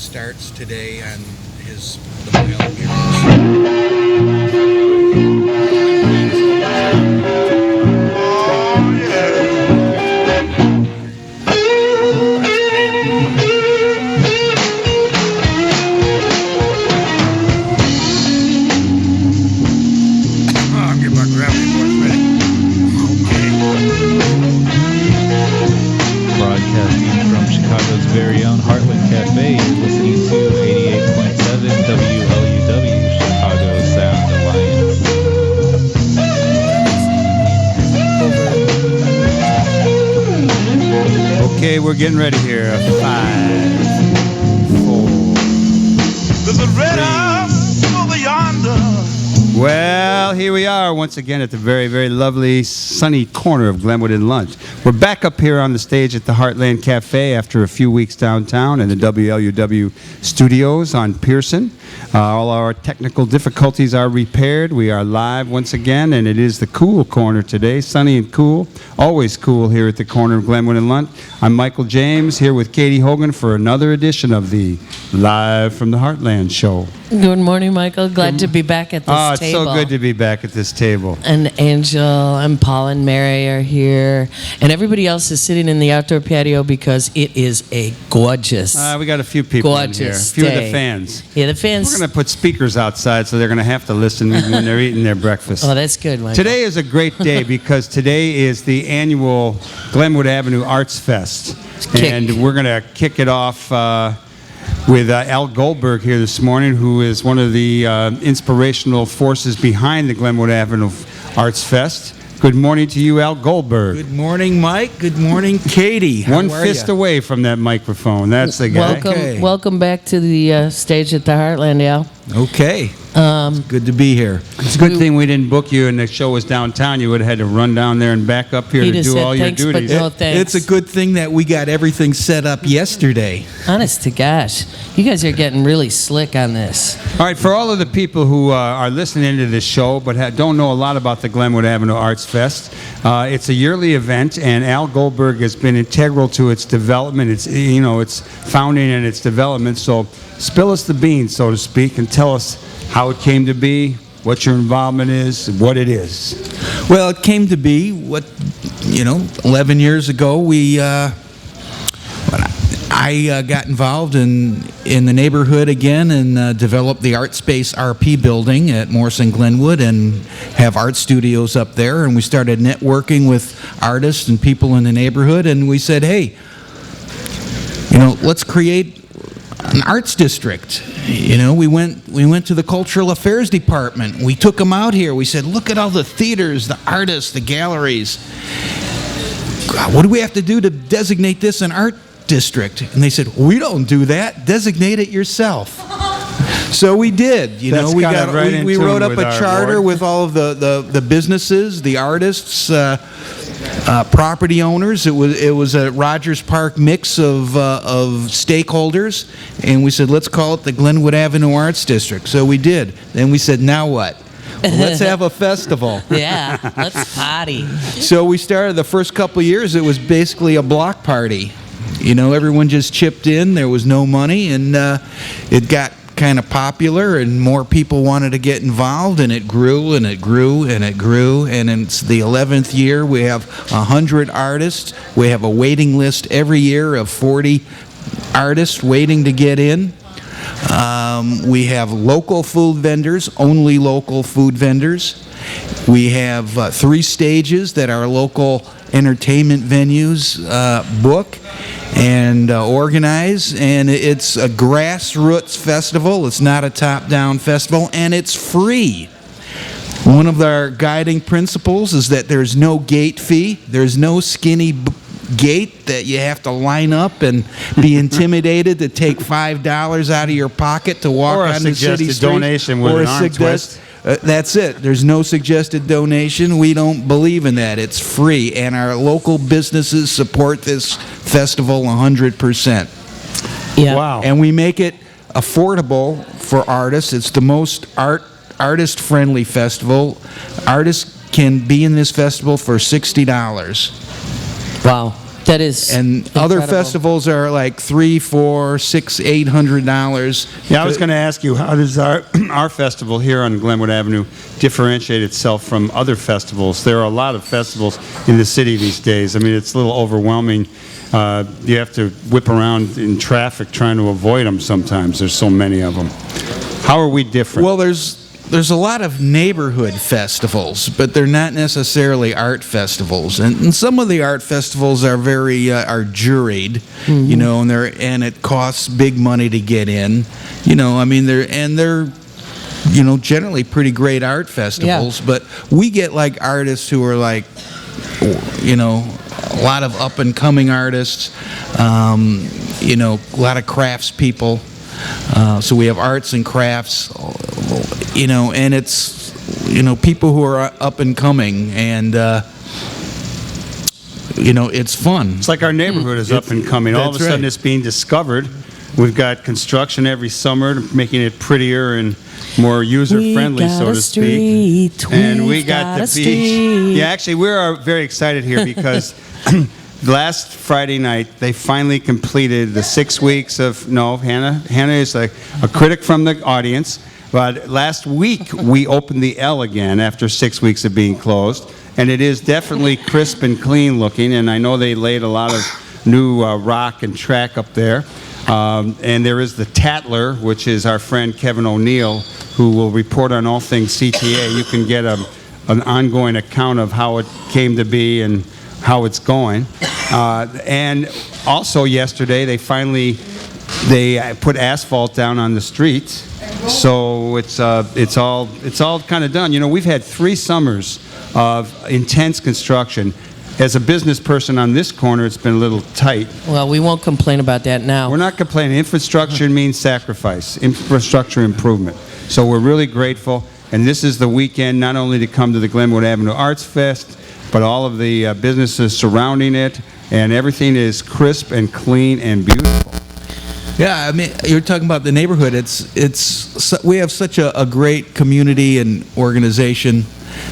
starts today on his the mail appearance. Broadcasting from Chicago's very own Heartland Cafe, you're listening to 88.7 WLUW, Chicago Sound Alliance. Okay, we're getting ready here. 5, 4. There's a red house over yonder. Well, here we are once again at the very, very lovely sunny corner of Glenwood and Lunch. We're back up here on the stage at the Heartland Cafe after a few weeks downtown in the WLUW studios on Pearson. All our technical difficulties are repaired. We are live once again, and it is the cool corner today, sunny and cool. Always cool here at the corner of Glenwood and Lunch. I'm Michael James here with Katie Hogan for another edition of the Live from the Heartland show. Good morning, Michael. Glad to be back at this Oh, it's table. so good to be back at this table. And Angel and Paul and Mary are here. And everybody else is sitting in the outdoor patio because it is a gorgeous, We got a few people in here. A gorgeous few of the day. fans. Yeah, the fans. We're going to put speakers outside so they're going to have to listen even when they're eating their breakfast. Oh, that's good, Michael. Today is a great day because today is the annual Glenwood Avenue Arts Fest. Kick. And we're going to kick it off with Al Goldberg here this morning, who is one of the inspirational forces behind the Glenwood Avenue Arts Fest. Good morning to you, Al Goldberg. Good morning, Mike. Good morning, Katie. How One are fist ya? away from that microphone. That's the guy. Welcome, Okay. welcome back to the stage at the Heartland, Al. Okay. Good to be here. It's a good thing we didn't book you and the show was downtown. You would have had to run down there and back up here He'd to have do said all your thanks, but duties. no thanks. It's a good thing that we got everything set up yesterday. Honest to gosh, you guys are getting really slick on this. All right, for all of the people who are listening to this show but don't know a lot about the Glenwood Avenue Arts Fest, it's a yearly event, and Al Goldberg has been integral to its development, its founding and its development. So spill us the beans, so to speak, and tell us how it came to be, what your involvement is, what it is. Well, it came to be 11 years ago, I got involved in the neighborhood again and developed the Art Space RP building at Morse and Glenwood and have art studios up there. And we started networking with artists and people in the neighborhood. And we said, hey, let's create an arts district. We went to the Cultural Affairs Department. We took them out here. We said, look at all the theaters, the artists, the galleries. What do we have to do to designate this an art district? And they said, we don't do that. Designate it yourself. So we did. We wrote up a charter with all of the businesses, the artists, property owners. It was a Rogers Park mix of stakeholders, and we said, let's call it the Glenwood Avenue Arts District. So we did. Then we said, now what? Well, let's have a festival. Yeah, let's party. So we started the first couple of years. It was basically a block party. Everyone just chipped in. There was no money, and it got kind of popular, and more people wanted to get involved, and it grew and it grew and it grew. And it's the 11th year. We have 100 artists. We have a waiting list every year of 40 artists waiting to get in. We have local food vendors, only local food vendors. We have 3 stages that our local entertainment venues book and organize, and it's a grassroots festival. It's not a top-down festival, and it's free. One of our guiding principles is that there's no gate fee. There's no skinny gate that you have to line up and be intimidated to take $5 out of your pocket to walk on the city street. Donation with an arm twist. That's it. There's no suggested donation. We don't believe in that. It's free, and our local businesses support this festival 100%. Yeah. Wow. And we make it affordable for artists. It's the most artist-friendly festival. Artists can be in this festival for $60. Wow. That is And other incredible. festivals are like $300, $400, $600, $800. Yeah, I was going to ask you, how does our our festival here on Glenwood Avenue differentiate itself from other festivals? There are a lot of festivals in the city these days. I mean, it's a little overwhelming. You have to whip around in traffic trying to avoid them sometimes. There's so many of them. How are we different? Well, there's a lot of neighborhood festivals, but they're not necessarily art festivals. And some of the art festivals are very are juried, you know, and it costs big money to get in. You know, I mean, they're you know, generally pretty great art festivals. Yeah. But we get like artists who are like, you know, a lot of up and coming artists. You know, a lot of crafts people. So we have arts and crafts, you know, and it's, you know, people who are up and coming, and, you know, it's fun. It's like our neighborhood is up and coming. All of a That's sudden right. it's being discovered. We've got construction every summer, making it prettier and more user-friendly, so to speak. And we got the beach. Yeah, actually, we are very excited here because last Friday night, they finally completed the 6 weeks of, no, Hannah is a critic from the audience, but last week we opened the L again after 6 weeks of being closed, and it is definitely crisp and clean looking, and I know they laid a lot of new rock and track up there. And there is the Tatler, which is our friend Kevin O'Neill, who will report on all things CTA. You can get an ongoing account of how it came to be and how it's going. And also yesterday, they put asphalt down on the streets, so it's all kind of done. You know, we've had 3 summers of intense construction. As a business person on this corner, it's been a little tight. Well, we won't complain about that now. We're not complaining. Infrastructure means sacrifice, infrastructure improvement. So we're really grateful. And this is the weekend not only to come to the Glenwood Avenue Arts Fest, but all of the businesses surrounding it. And everything is crisp and clean and beautiful. Yeah, I mean, you're talking about the neighborhood. We have such a great community and organization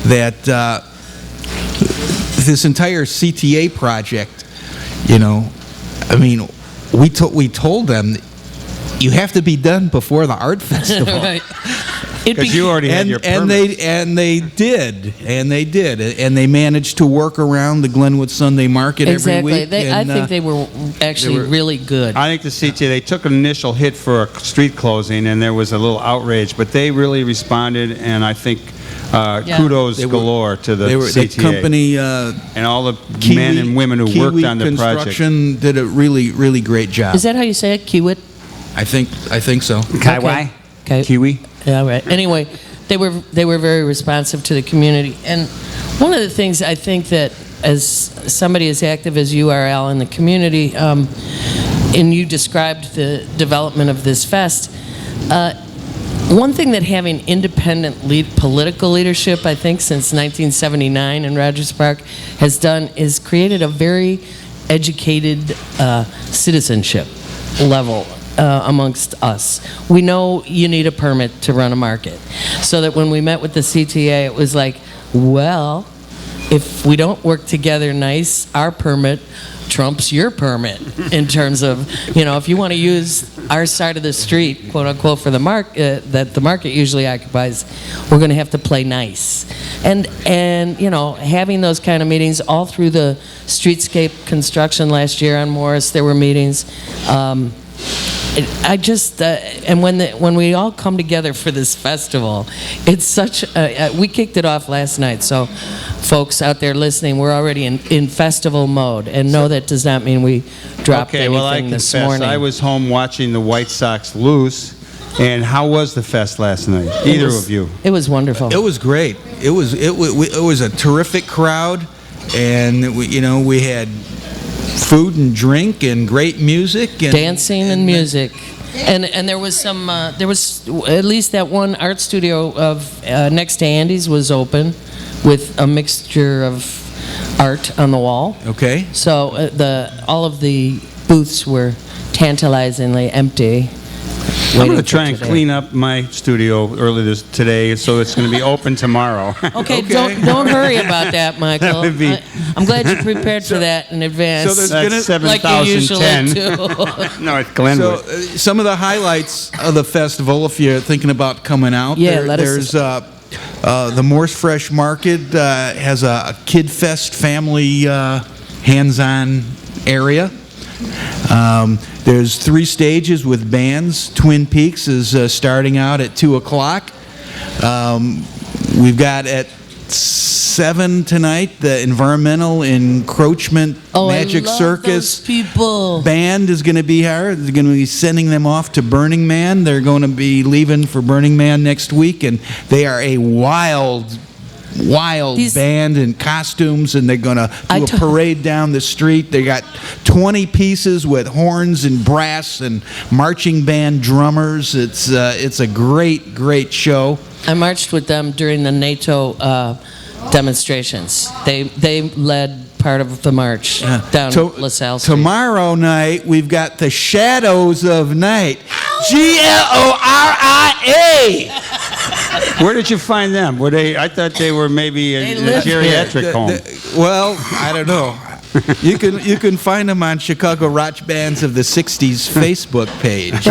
that this entire CTA project, you know, I mean, we told them you have to be done before the art festival. Right. Because you already had your permits. And they did, and they managed to work around the Glenwood Sunday Market every week. Exactly. I think they were actually really good. I think the CTA, they took an initial hit for a street closing, and there was a little outrage, but they really responded, and I think kudos galore to the CTA. The company and all the men and women who worked on the project. Construction did a really, really great job. Is that how you say it? Kiwit? I think so. Kaiwai? Okay. Kiwi? Yeah, right. Anyway, they were very responsive to the community. And one of the things I think that as somebody as active as you are, Al, in the community, and you described the development of this fest, one thing that having independent political leadership, I think, since 1979 in Rogers Park has done is created a very educated citizenship level amongst us. We know you need a permit to run a market. So that when we met with the CTA, it was like, well, if we don't work together nice, our permit trumps your permit in terms of, you know, if you want to use our side of the street, quote unquote, for the market that the market usually occupies, we're going to have to play nice. And you know, having those kind of meetings all through the streetscape construction last year on Morse, there were meetings. I just and when we all come together for this festival, it's such. We kicked it off last night, so folks out there listening, we're already in festival mode, and no, that does not mean we dropped anything well, I this confess, morning. I was home watching the White Sox lose. And how was the fest last night? Either of you? It was wonderful. It was great. It was a terrific crowd, and we had food and drink and great music and dancing and music. And there was some there was at least that one art studio of next to Andy's was open with a mixture of art on the wall. Okay. So all of the booths were tantalizingly empty. I'm going to try and clean up my studio early today, so it's going to be open tomorrow. Okay, don't hurry about that, Michael. That would be- I'm glad you prepared for that in advance. So there's That's like you usually 7,010. do. No, it's So Glenwood. some of the highlights of the festival, if you're thinking about coming out, Yeah, let us- there's the Morse Fresh Market has a Kid Fest family hands-on area. There's 3 stages with bands. Twin Peaks is starting out at 2 o'clock. We've got at 7 tonight the Environmental Encroachment Magic I love Circus those people. band is going to be here. They're going to be sending them off to Burning Man. They're going to be leaving for Burning Man next week, and they are a wild These- band in costumes, and they're going to I do a to- parade down the street. They got 20 pieces with horns and brass and marching band drummers. It's a great show. I marched with them during the NATO demonstrations. They led part of the march down LaSalle Street. Tomorrow night, we've got the Shadows of Night. Gloria! Where did you find them? Were they? I thought they were maybe They in a live here. geriatric home. Well, I don't know. You can find them on Chicago Rock Bands of the 60s Facebook page.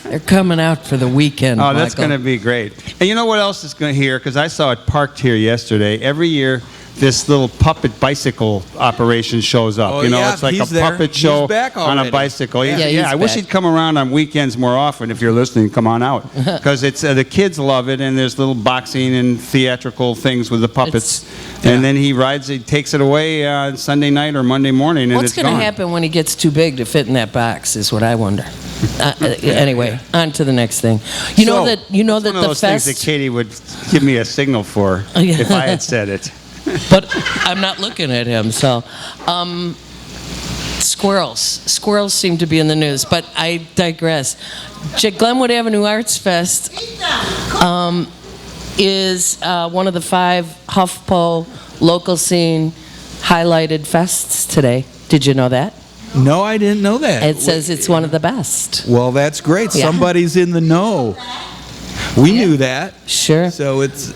They're coming out for the weekend. Oh, that's Michael. going to be great. And you know what else is going to here? Because I saw it parked here yesterday. Every year, this little puppet bicycle operation shows up. Oh, you know, yeah, it's like a he's there. puppet He's show back on a already. bicycle. Yeah, he's I wish back. he'd come around on weekends more often. If you're listening, come on out. Because it's the kids love it, and there's little boxing and theatrical things with the puppets. And then he takes it away Sunday night or Monday morning, and What's it's going to gone. happen when he gets too big to fit in that box is what I wonder. Anyway, on to the next thing. You know that It's one of the those things that fest. Katie would give me a signal for Yeah. if I had said it. But I'm not looking at him. So, squirrels seem to be in the news. But I digress. Glenwood Avenue Arts Fest is one of the 5 HuffPo local scene highlighted fests today. Did you know that? No, I didn't know that. It says it's one of the best. Well, that's great. Yeah. Somebody's in the know. We knew that. Sure. So it's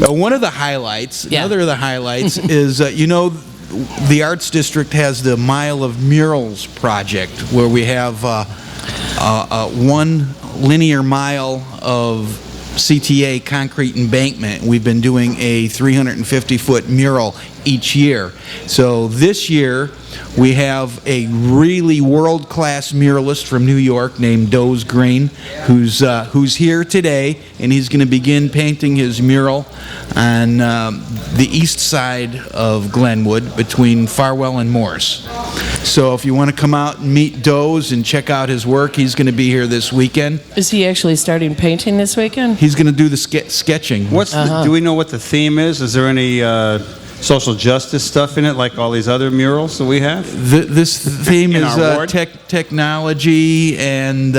one of the highlights. Yeah. Another of the highlights is, the Arts District has the Mile of Murals project, where we have 1 linear mile of CTA concrete embankment. We've been doing a 350-foot mural each year. So this year, we have a really world-class muralist from New York named Doze Green, who's here today, and he's going to begin painting his mural on the east side of Glenwood between Farwell and Morse. So if you want to come out and meet Doze and check out his work, he's going to be here this weekend. Is he actually starting painting this weekend? He's going to do the sketching. Do we know what the theme is? Is there any social justice stuff in it, like all these other murals that we have? This theme In is our ward? technology and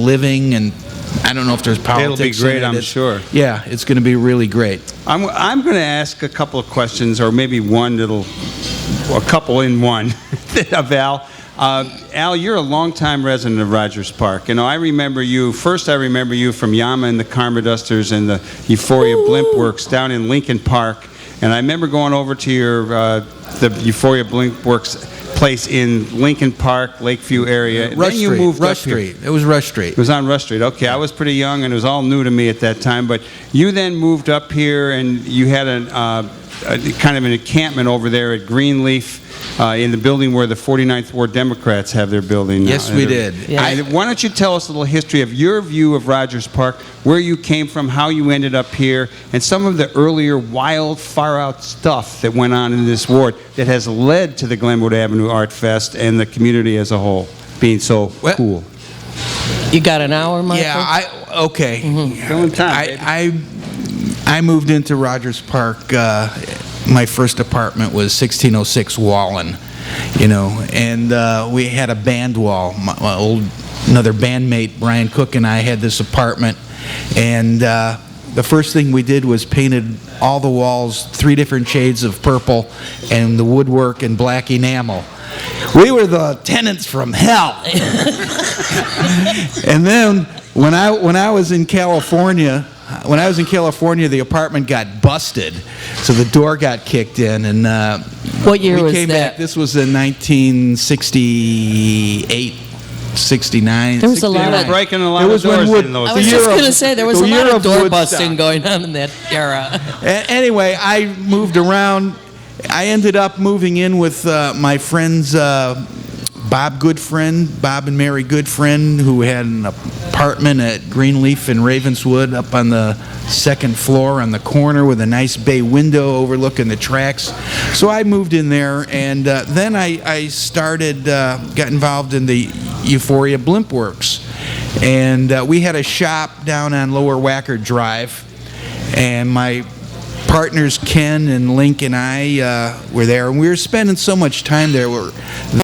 living, and I don't know if there's politics. It'll be great, in it. I'm sure. Yeah, it's going to be really great. I'm going to ask a couple of questions, or maybe a couple in one, of Al. Al, you're a longtime resident of Rogers Park. You know, I remember you from Yama and the Karma Dusters and the Euphoria Blimp Works down in Lincoln Park. And I remember going over to your the Euphoria Blimp Works place in Lincoln Park, Lakeview area. Rush Then you Street. moved Rush up here. Street. It was Rush Street. It was on Rush Street. Okay, I was pretty young, and it was all new to me at that time. But you then moved up here, and you had a kind of an encampment over there at Greenleaf in the building where the 49th Ward Democrats have their building now. Yes, we did. Yeah. Why don't you tell us a little history of your view of Rogers Park, where you came from, how you ended up here, and some of the earlier wild, far-out stuff that went on in this ward that has led to the Glenwood Avenue Art Fest and the community as a whole being so cool. You got an hour, Michael? Yeah, okay. Filling time, baby. I moved into Rogers Park. My first apartment was 1606 Wallen, and we had a band wall. Another bandmate, Brian Cook, and I had this apartment, and the first thing we did was painted all the walls 3 different shades of purple and the woodwork in black enamel. We were the tenants from hell. And then when I was in California, the apartment got busted, so the door got kicked in, and What year we was came that? back. This was in 1968, 69. There was a lot They were of- breaking a lot It of was when doors Wood- in those I was the days. just year of- going to say there was the a lot year of of door Woodstock. busting going on in that era. Anyway, I moved around. I ended up moving in with my friends, Bob and Mary Goodfriend, who had an apartment at Greenleaf in Ravenswood up on the second floor on the corner with a nice bay window overlooking the tracks. So I moved in there, and then I started, got involved in the Euphoria Blimp Works. And we had a shop down on Lower Wacker Drive, and my partners Ken and Link and I were there, and we were spending so much time there.